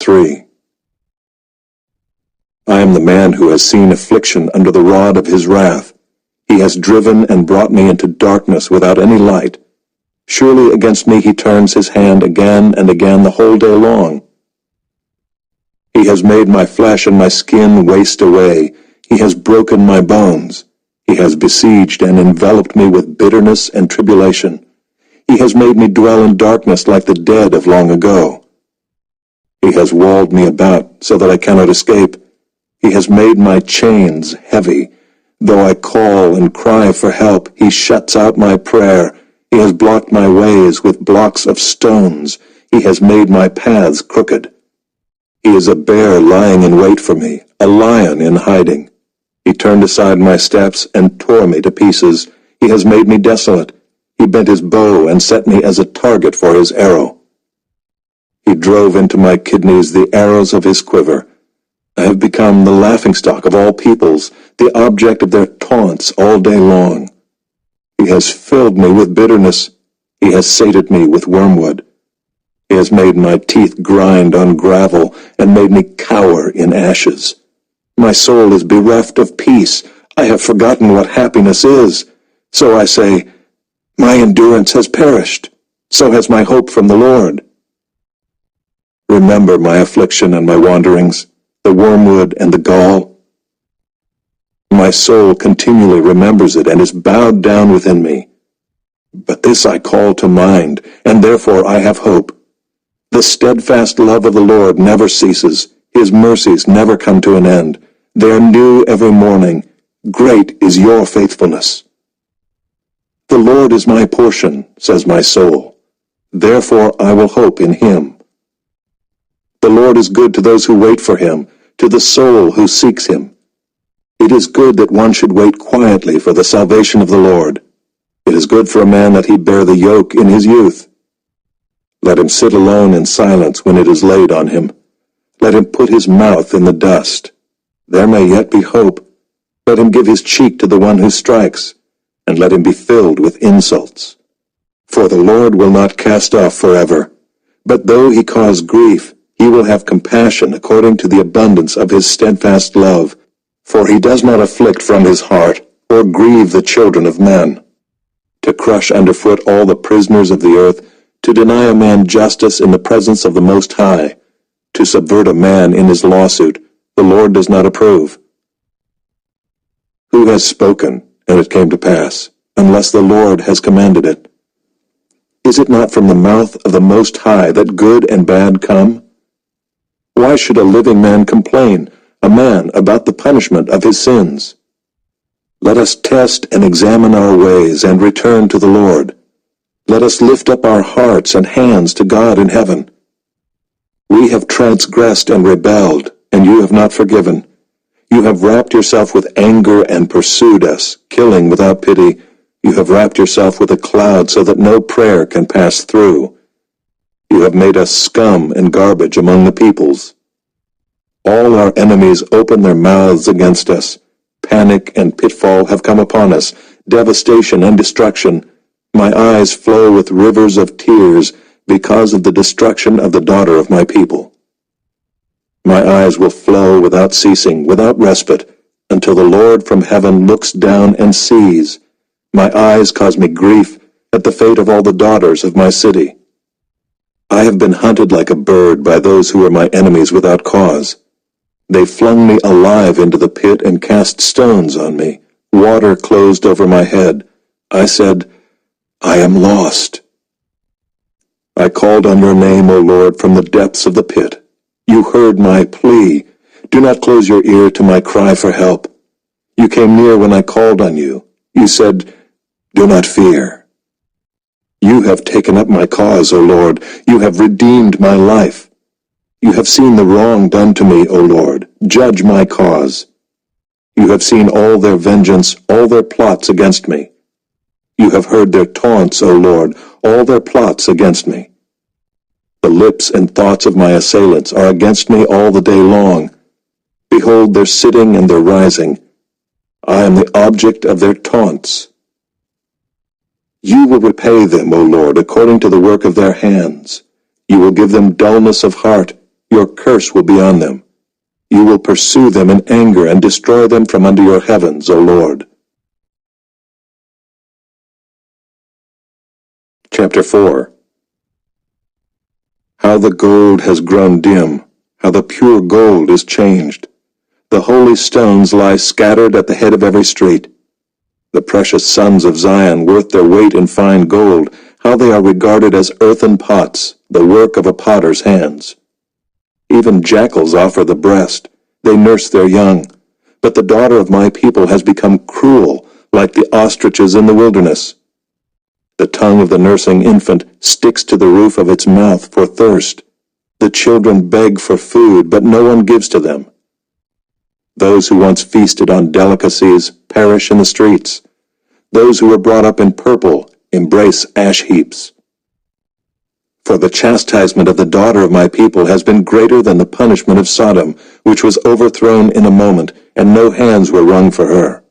3. I am the man who has seen affliction under the rod of his wrath. He has driven and brought me into darkness without any light. Surely against me he turns his hand again and again the whole day long. He has made my flesh and my skin waste away. He has broken my bones. He has besieged and enveloped me with bitterness and tribulation. He has made me dwell in darkness like the dead of long ago. He has walled me about so that I cannot escape. He has made my chains heavy. Though I call and cry for help, he shuts out my prayer. He has blocked my ways with blocks of stones. He has made my paths crooked. He is a bear lying in wait for me, a lion in hiding. He turned aside my steps and tore me to pieces. He has made me desolate. He bent his bow and set me as a target for his arrow. He drove into my kidneys the arrows of his quiver. I have become the laughingstock of all peoples, the object of their taunts all day long. He has filled me with bitterness. He has sated me with wormwood. He has made my teeth grind on gravel and made me cower in ashes. My soul is bereft of peace. I have forgotten what happiness is. So I say, my endurance has perished. So has my hope from the Lord. Remember my affliction and my wanderings, the wormwood and the gall. My soul continually remembers it and is bowed down within me. But this I call to mind, and therefore I have hope. The steadfast love of the Lord never ceases. His mercies never come to an end. They are new every morning. Great is your faithfulness. The Lord is my portion, says my soul. Therefore I will hope in him. The Lord is good to those who wait for him, to the soul who seeks him. It is good that one should wait quietly for the salvation of the Lord. It is good for a man that he bear the yoke in his youth. Let him sit alone in silence when it is laid on him. Let him put his mouth in the dust. There may yet be hope. Let him give his cheek to the one who strikes, and let him be filled with insults. For the Lord will not cast off forever, but though he cause grief, he will have compassion according to the abundance of his steadfast love, for he does not afflict from his heart, or grieve the children of men. To crush underfoot all the prisoners of the earth, to deny a man justice in the presence of the Most High, to subvert a man in his lawsuit, the Lord does not approve. Who has spoken, and it came to pass, unless the Lord has commanded it? Is it not from the mouth of the Most High that good and bad come? Why should a living man complain, a man about the punishment of his sins? Let us test and examine our ways and return to the Lord. Let us lift up our hearts and hands to God in heaven. We have transgressed and rebelled, and you have not forgiven. You have wrapped yourself with anger and pursued us, killing without pity. You have wrapped yourself with a cloud so that no prayer can pass through. You have made us scum and garbage among the peoples. All our enemies open their mouths against us. Panic and pitfall have come upon us, devastation and destruction. My eyes flow with rivers of tears because of the destruction of the daughter of my people. My eyes will flow without ceasing, without respite, until the Lord from heaven looks down and sees. My eyes cause me grief at the fate of all the daughters of my city. I have been hunted like a bird by those who are my enemies without cause. They flung me alive into the pit and cast stones on me. Water closed over my head. I said, I am lost. I called on your name, O Lord, from the depths of the pit. You heard my plea. Do not close your ear to my cry for help. You came near when I called on you. You said, do not fear. You have taken up my cause, O Lord. You have redeemed my life. You have seen the wrong done to me, O Lord. Judge my cause. You have seen all their vengeance, all their plots against me. You have heard their taunts, O Lord, all their plots against me. The lips and thoughts of my assailants are against me all the day long. Behold their sitting and their rising. I am the object of their taunts. You will repay them, O Lord, according to the work of their hands. You will give them dullness of heart. Your curse will be on them. You will pursue them in anger and destroy them from under your heavens, O Lord. Chapter 4. How the gold has grown dim, how the pure gold is changed. The holy stones lie scattered at the head of every street. The precious sons of Zion, worth their weight in fine gold, how they are regarded as earthen pots, the work of a potter's hands. Even jackals offer the breast, they nurse their young. But the daughter of my people has become cruel, like the ostriches in the wilderness. The tongue of the nursing infant sticks to the roof of its mouth for thirst. The children beg for food, but no one gives to them. Those who once feasted on delicacies perish in the streets. Those who were brought up in purple embrace ash heaps. For the chastisement of the daughter of my people has been greater than the punishment of Sodom, which was overthrown in a moment, and no hands were wrung for her.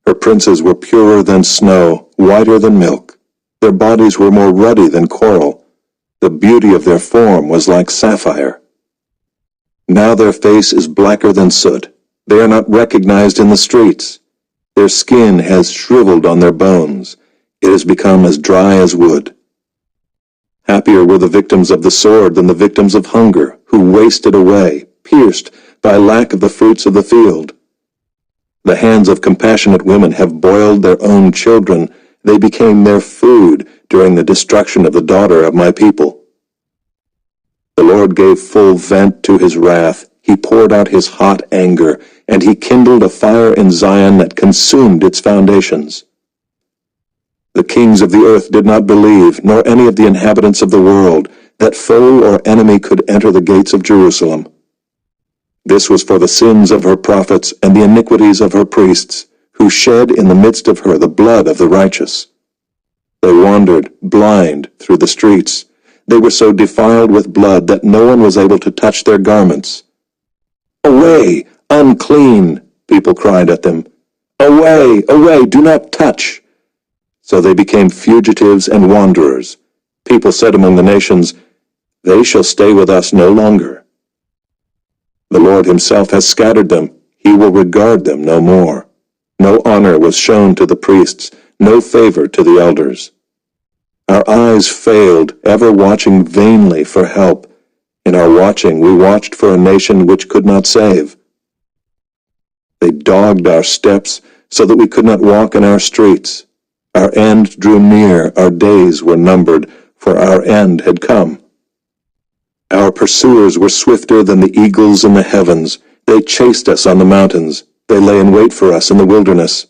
Her princes were purer than snow, whiter than milk. Their bodies were more ruddy than coral. The beauty of their form was like sapphire. Now their face is blacker than soot. They are not recognized in the streets. Their skin has shriveled on their bones. It has become as dry as wood. Happier were the victims of the sword than the victims of hunger, who wasted away, pierced by lack of the fruits of the field. The hands of compassionate women have boiled their own children. They became their food during the destruction of the daughter of my people. The Lord gave full vent to his wrath. He poured out his hot anger, and he kindled a fire in Zion that consumed its foundations. The kings of the earth did not believe, nor any of the inhabitants of the world, that foe or enemy could enter the gates of Jerusalem. This was for the sins of her prophets and the iniquities of her priests, who shed in the midst of her the blood of the righteous. They wandered, blind, through the streets. They were so defiled with blood that no one was able to touch their garments. "Away, unclean!" people cried at them. "Away, away, do not touch!" So they became fugitives and wanderers. People said among the nations, "They shall stay with us no longer." The Lord himself has scattered them. He will regard them no more. No honor was shown to the priests, no favor to the elders. Our eyes failed, ever watching vainly for help. In our watching we watched for a nation which could not save. They dogged our steps so that we could not walk in our streets. Our end drew near, our days were numbered, for our end had come. Our pursuers were swifter than the eagles in the heavens. They chased us on the mountains. They lay in wait for us in the wilderness.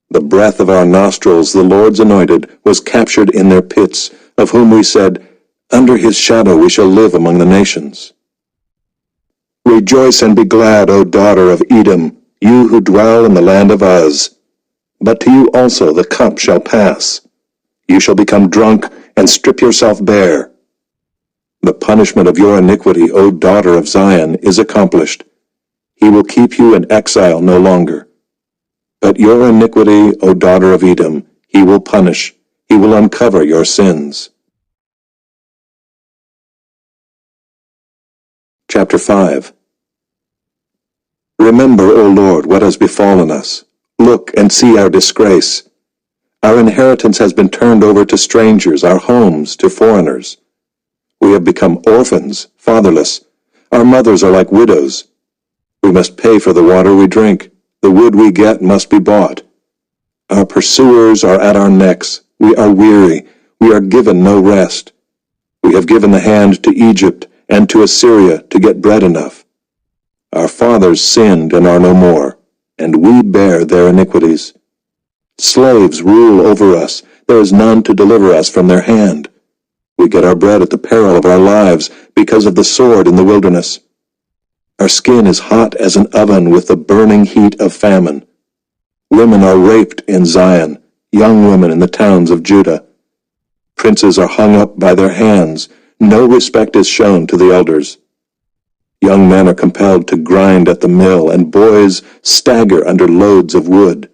The breath of our nostrils, the Lord's anointed, was captured in their pits, of whom we said, "Under his shadow we shall live among the nations." Rejoice and be glad, O daughter of Edom, you who dwell in the land of Uz. But to you also the cup shall pass. You shall become drunk and strip yourself bare. The punishment of your iniquity, O daughter of Zion, is accomplished. He will keep you in exile no longer. But your iniquity, O daughter of Edom, he will punish. He will uncover your sins. Chapter 5. Remember, O Lord, what has befallen us. Look and see our disgrace. Our inheritance has been turned over to strangers, our homes to foreigners. We have become orphans, fatherless. Our mothers are like widows. We must pay for the water we drink. The wood we get must be bought. Our pursuers are at our necks. We are weary. We are given no rest. We have given the hand to Egypt and to Assyria to get bread enough. Our fathers sinned and are no more, and we bear their iniquities. Slaves rule over us. There is none to deliver us from their hand. We get our bread at the peril of our lives because of the sword in the wilderness. Our skin is hot as an oven with the burning heat of famine. Women are raped in Zion, young women in the towns of Judah. Princes are hung up by their hands. No respect is shown to the elders. Young men are compelled to grind at the mill, and boys stagger under loads of wood.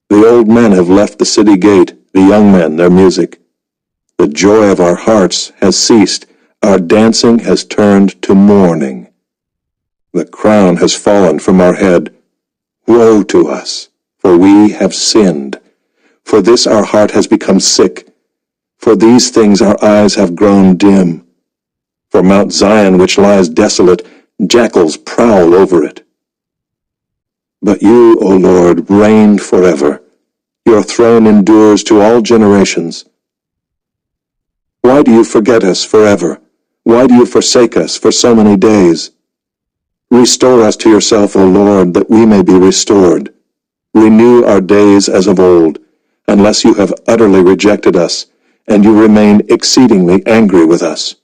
The old men have left the city gate, the young men their music. The joy of our hearts has ceased. Our dancing has turned to mourning. The crown has fallen from our head. Woe to us, for we have sinned. For this our heart has become sick. For these things our eyes have grown dim. For Mount Zion, which lies desolate, jackals prowl over it. But you, O Lord, reign forever. Your throne endures to all generations. Why do you forget us forever? Why do you forsake us for so many days? Restore us to yourself, O Lord, that we may be restored. Renew our days as of old, unless you have utterly rejected us, and you remain exceedingly angry with us.